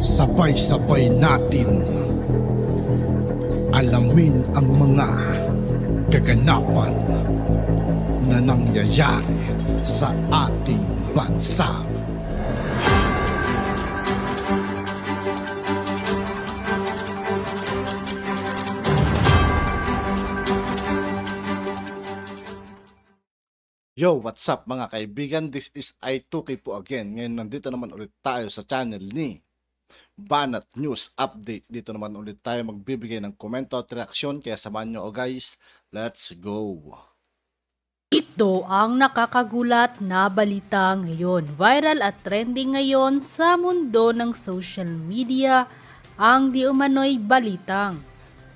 Sabay-sabay natin alamin ang mga kaganapan na nangyayari sa ating bansa. Yo, what's up mga kaibigan? This is I2K po again. Ngayon nandito naman ulit tayo sa channel ni Banat News Update. Dito naman ulit tayo magbibigay ng komento at reaksyon. Kaya samahan nyo guys. Let's go! Ito ang nakakagulat na balita ngayon. Viral at trending ngayon sa mundo ng social media ang di umano'y balitang.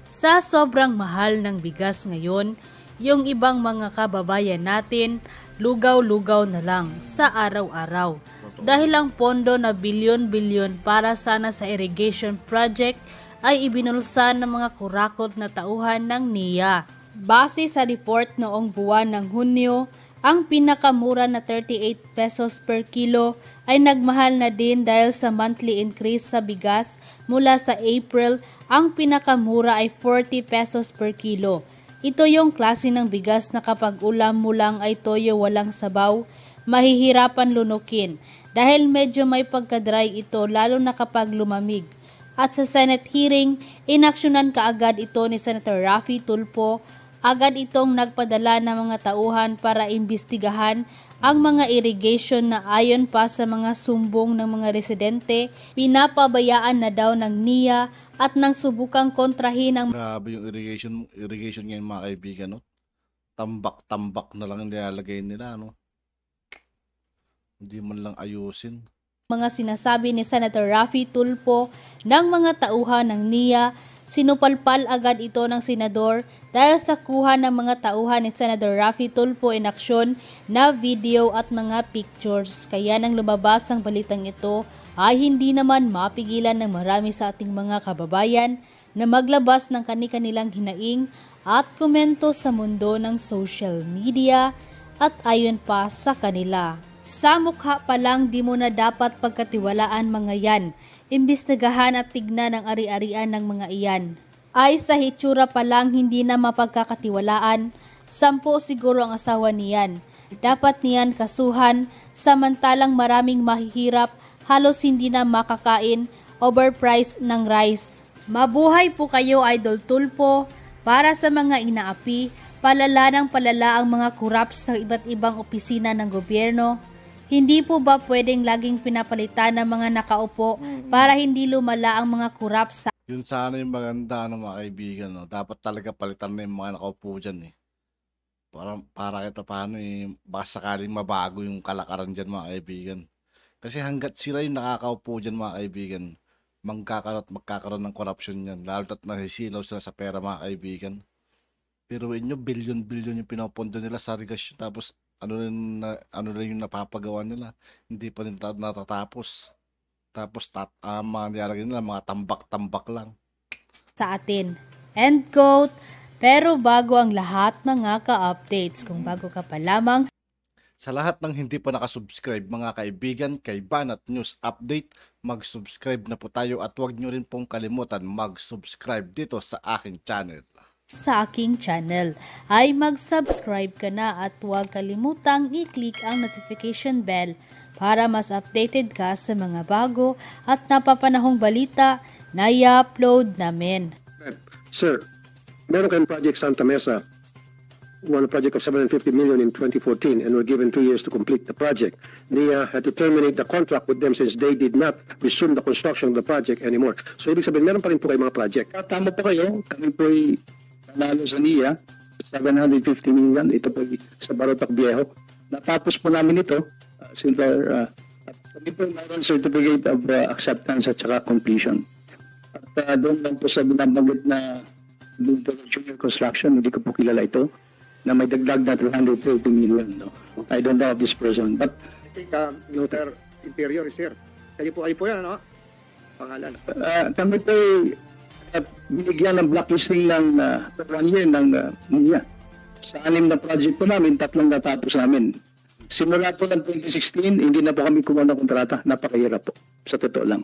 Sa sobrang mahal ng bigas ngayon, yung ibang mga kababayan natin lugaw-lugaw na lang sa araw-araw. Dahil ang pondo na bilyon-bilyon para sana sa irrigation project ay ibinulsa ng mga kurakot na tauhan ng NIA. Base sa report noong buwan ng Hunyo, ang pinakamura na 38 pesos per kilo ay nagmahal na din dahil sa monthly increase sa bigas. Mula sa April, ang pinakamura ay 40 pesos per kilo. Ito yung klase ng bigas na kapag ulam mo lang ay toyo walang sabaw, mahihirapan lunukin dahil medyo may pagka-dry ito lalo na kapag lumamig. At sa Senate hearing, inaksyonan kaagad ito ni Senator Raffy Tulfo. Agad itong nagpadala ng mga tauhan para imbestigahan ang mga irrigation na ayon pa sa mga sumbong ng mga residente, pinapabayaan na daw ng NIA at nang subukang kontrahin ang... Grabe yung irrigation ngayon mga kaibigan, no? Tambak-tambak na lang nilalagay nila, no? Hindi man lang ayusin. Mga sinasabi ni Senator Raffy Tulfo ng mga tauhan ng NIA, sinupalpal agad ito ng senador dahil sa kuha ng mga tauhan ni Senator Raffy Tulfo in aksyon na video at mga pictures. Kaya nang lumabas ang balitang ito ay hindi naman mapigilan ng marami sa ating mga kababayan na maglabas ng kani-kanilang hinaing at komento sa mundo ng social media at ayon pa sa kanila. Sa mukha pa lang di mo na dapat pagkatiwalaan mga yan. Imbestigahan at tignan ang ari-arian ng mga iyan. Ay sa hitsura pa lang hindi na mapagkakatiwalaan, 10 siguro ang asawa niyan. Dapat niyan kasuhan, samantalang maraming mahihirap, halos hindi na makakain, overpriced ng rice. Mabuhay po kayo Idol Tulfo. Para sa mga inaapi, palala ng palala ang mga korap sa iba't ibang opisina ng gobyerno. Hindi po ba pwedeng laging pinapalitan ng mga nakaupo para hindi lumala ang mga korap sa... Yun sana yung maganda ng mga kaibigan, no? Dapat talaga palitan na yung mga nakaupo dyan, eh. Para kita paano, eh, baka sakaling mabago yung kalakaran dyan mga kaibigan. Kasi hanggat sila yung nakakaupo dyan mga kaibigan, magkakaroon ng corruption yan. Lalo at nasisilaw sila sa pera mga kaibigan. Pero inyo, bilyon-bilyon yung pinapondo nila sa irrigation, tapos ano rin yung napapagawa nila, hindi pa rin natatapos. Tapos mga nilalagay nila, mga tambak-tambak lang. Sa atin. End quote. Pero bago ang lahat mga ka-updates, kung bago ka pa lamang. Sa lahat ng hindi pa nakasubscribe mga kaibigan kay Banat News Update, mag-subscribe na po tayo at huwag nyo rin pong kalimutan mag-subscribe dito sa aking channel. Sa aking channel ay mag-subscribe ka na at huwag kalimutang i-click ang notification bell para mas updated ka sa mga bago at napapanahong balita na i-upload namin. Sir, meron kayong project Santa Mesa, one project of 750 million in 2014 and were given 2 years to complete the project. NIA had to terminate the contract with them since they did not resume the construction of the project anymore. So ibig sabihin, meron pa rin po kayong mga project. Tama po kayo, kami po ay panalo sa NIA, 750 million, ito po sa Barotac Viejo. Natapos po namin ito, kami po mayroon certificate of acceptance at saka completion. At doon lang po sa binabanggit na junior construction, hindi ko po kilala ito, na may dagdag na 330 million. No? I don't know of this person. But I think, Mr. Interior, sir. Kayo po yan, no? Pangalan. Kami po binigyan ng blacklisting ng 1 year ng NIA. Sa 6 na project po namin, 3 natapos namin. Simula po ng 2016, hindi na po kami kumuha ng kontrata. Napakahirap po, sa totoo lang.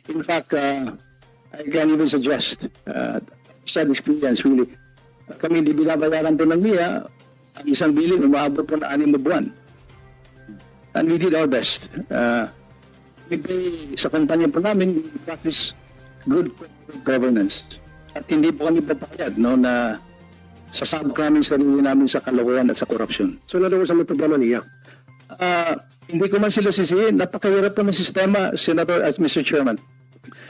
In fact, I can even suggest, sad experience really, kami hindi binabayaran po ng NIA, ang isang billing umaabot po na 6 na buwan. And we did our best. Sa kumpanya po namin, we practice good governance. At hindi po kami papayag na sasabak namin sarili namin sa kalokohan at sa korupsyon. So, in other words, ang may problema niya. Hindi ko man sila sisihin. Napakahirap po ng sistema, Senator at Mr. Chairman.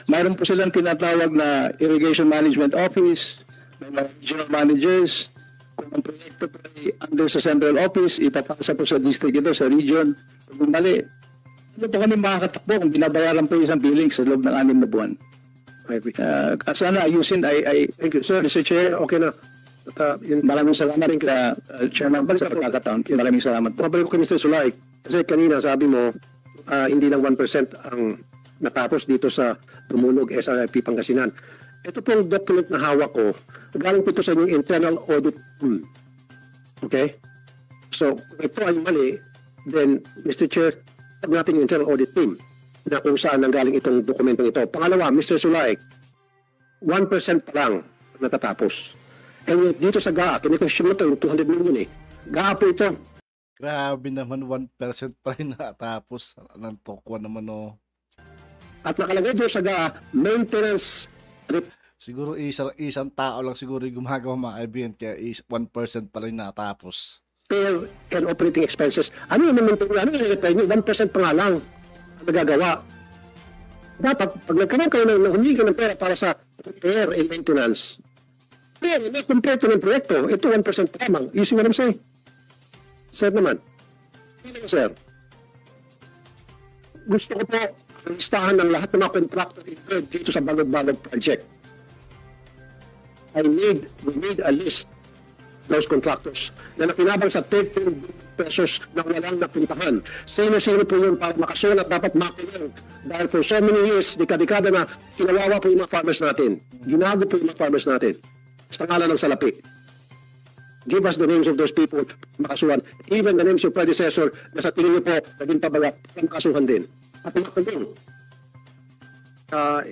Mayroon po silang tinatawag na Irrigation Management Office, may mga regional managers. Kung ang proyekto po ay under sa central office, ipapasa po sa district ito, sa region. Kung mali, ano po kami makakatakbo kung binabayaran po isang billing sa loob ng 6 na buwan? Sana ayusin ay Thank you. Sir, Mr. Chair, okay na. maraming salamat Chairman sa pagkakataon. Maraming salamat po. Mabalik ko kay Mr. Sulay. Kasi kanina sabi mo, hindi lang 1% ang natapos dito sa Dumulog SRIP Pangasinan. Ito pong document na hawak ko, galing po ito sa inyong internal audit tool. Okay? So, kung ito ay mali, then, Mr. Chair, tag natin yung internal audit team na kung saan nanggaling itong dokumentong ito. Pangalawa, Mr. Sulay, 1% pa lang natatapos. And yet, dito sa GAA, kini-question mo ito, yung 200 million eh. GAA po ito. Grabe naman, 1% pa rin natapos. Anong tokwa naman, oh. At nakalagay doon sa GAA, maintenance Siguro isang tao lang siguro yung gumagawa mga kaibigan, kaya 1% pa rin natapos. repair and operating expenses. Ano yung repair nyo? 1% pa nga lang ang nagagawa. Dapat, pag nagkaroon kayo humingi ka ng pera para sa repair and maintenance, pero na kompleto ng proyekto, ito 1% pa lamang. You see what I'm saying? Sir naman. Sir, gusto ko po ang listahan ng lahat ng mga contractor incurred dito sa Balog-Balog project. We need a list of those contractors na nakinabang sa 13 pesos na walang napuntahan. Sino-sino po yun para makasulat, dapat makulong. Dahil for so many years, dekada-dekada na kinawawa po yung mga farmers natin. Ginago po yung mga farmers natin. Sa ngalan ng salapi. Give us the names of those people makasuhan. Even the names of predecessor na sa tingin niyo po naging pabaya, makasuhan din. At makulong.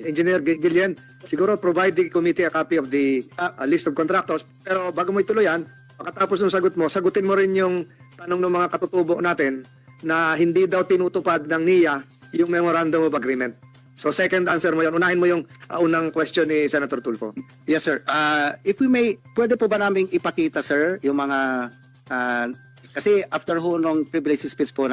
Engineer Gillian, siguro provide the committee a copy of the list of contractors. Pero bago mo ituloy yan, pagkatapos ng sagot mo, sagutin mo rin yung tanong ng mga katutubo natin na hindi daw tinutupad ng NIA yung Memorandum of Agreement. So second answer mo yun. Unahin mo yung unang question ni Senator Tulfo. Yes, sir. If we may, pwede po ba namin ipakita, sir, yung mga... kasi after ho nung privilege speech po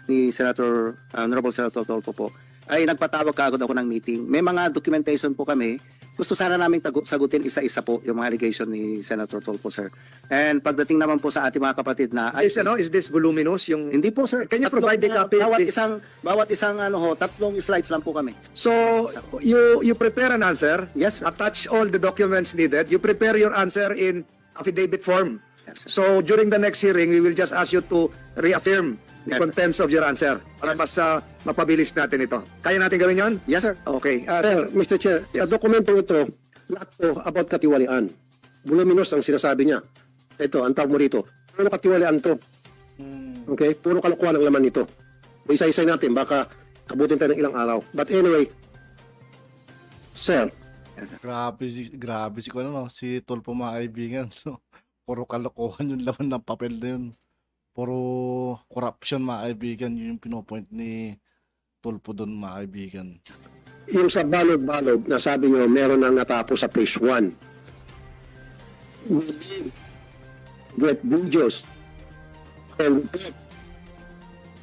ni Senator, Honorable Senator Tulfo po, ay nagpatawag kaagad ako ng meeting. May mga documentation po kami. Gusto sana namin sagutin isa-isa po yung mga allegation ni Senator Tulfo, sir. And pagdating naman po sa ating mga kapatid na... Is this voluminous? Yung... Hindi po, sir. Can you provide the copy? Bawat isang tatlong slides lang po kami. So, you prepare an answer. Yes, sir. Attach all the documents needed. You prepare your answer in affidavit form. Yes, sir. So, during the next hearing, we will just ask you to reaffirm the Yes, contents of your answer para mas mapabilis natin ito. Kaya natin gawin yon? Yes, sir. Okay. Sir, Mr. Chair, sa dokumento ito, lahat po about katiwalian. Voluminous ang sinasabi niya. Ito, ang tawag mo rito. Puro katiwalian to. Okay? Puro kalokohan ang laman nito. Isa-isay natin, baka abutin tayo ng ilang araw. But anyway, sir, Grabe si si Tulfo mga kaibigan. So, puro kalokohan yung laman ng papel na yun. Puro corruption mga kaibigan. Yun yung pinopoint ni Tulfo doon mga kaibigan. yung sa balog-balog na sabi nyo meron nang natapos sa phase 1. We need get videos and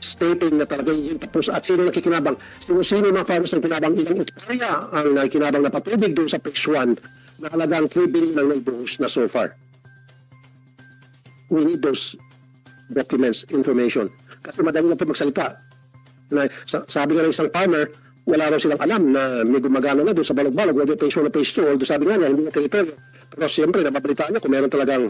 stating na talagang yung tapos at sino nakikinabang. Sino mga farmers ang kinabang, ilang hektarya ang nakinabang na patubig doon sa phase 1 na halagang 3 billion ang naibuhos na so far. We need those documents, information. Kasi madami na po magsalita. Na, sabi nga ng isang farmer, wala raw silang alam na may gumagana na doon sa balog-balog, whether phase 1 o phase 2, although sabi nga niya, hindi na teritoryo. Pero siyempre, nababalitaan niya kung meron talagang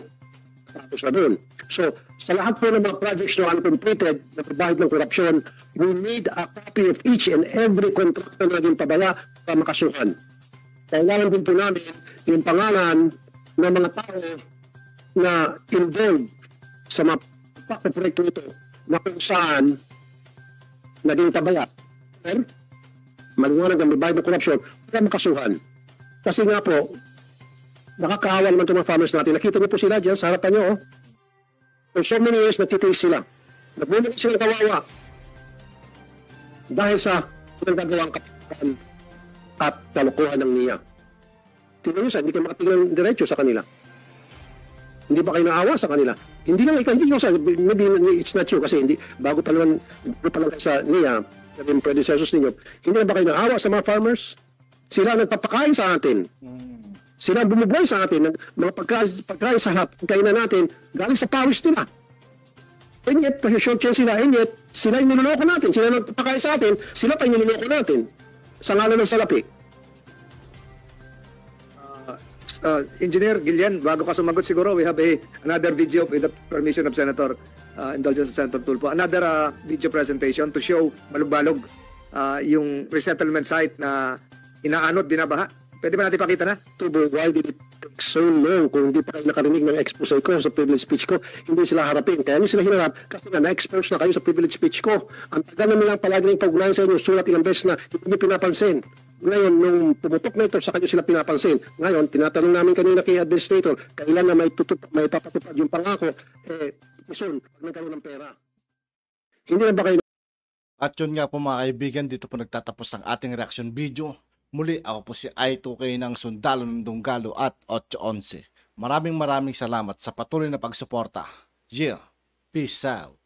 tapos na doon. So, sa lahat po ng mga projects na uncompleted na provide ng korupsyon, we need a copy of each and every contractor na naging pabaya para makasuhan. Kailangan din po namin yung pangalan ng mga tao na involved sa mga proyekto ito na kung saan naging pabaya. Sir? maliwanag na may bayad ng corruption, para makasuhan. Kasi nga po, nakakaawa naman itong mga farmers natin. Nakita niyo po sila dyan sa harapan niyo. For so many years, nagtitiis sila. Nagmumulong silang kawawa. Dahil sa pinagagawang kapatid at kalokohan ng NIA. Tingnan niyo sa, hindi kayo makatingin ng diretso sa kanila. Hindi ba kayo naawa sa kanila? Hindi lang ikaw, maybe it's not you kasi hindi, bago pa lang kayo sa NIA, yung predecessors ninyo, hindi na ba kayo naawa sa mga farmers? Sila nagpapakain sa atin. Sila bumubuhay sa atin. Mga pagkain sa kainan natin, galing sa pawis nila. And yet, short chance sila, and yet, sila yung niloloko natin. Sila nagpapakain sa atin, sila pa yung niloloko natin. Sa ngalan ng salapi. Engineer Gillian, bago ka sumagot siguro, we have another video with the permission of Senator, indulgence of Senator Tulfo. Another video presentation to show balog-balog yung resettlement site na inaanod, binabaha. Pwede ba natin pakita na? Tubo, why did it take so long? Kung hindi pa kayo nakarinig ng expose ko sa privilege speech ko, hindi sila harapin. Kaya nyo sila hinarap kasi na-expose na kayo sa privilege speech ko. Ang tagal na nilang palagi ng pag-ulayan sa inyo, sulat ilang beses na hindi nyo pinapansin. Ngayon, nung pumutok na ito, sa kanyo sila pinapansin. Ngayon, tinatanong namin kanina kay Administrator, kailan na may papatupad yung pangako, isun, pag nagkaroon ng pera. Hindi na ba kayo. At yun nga po mga kaibigan, dito po nagtatapos ang ating reaction video. Muli, ako po si I2K ng Sundalo ng Dunggalo at 811. Maraming salamat sa patuloy na pagsuporta. Yeah, peace out.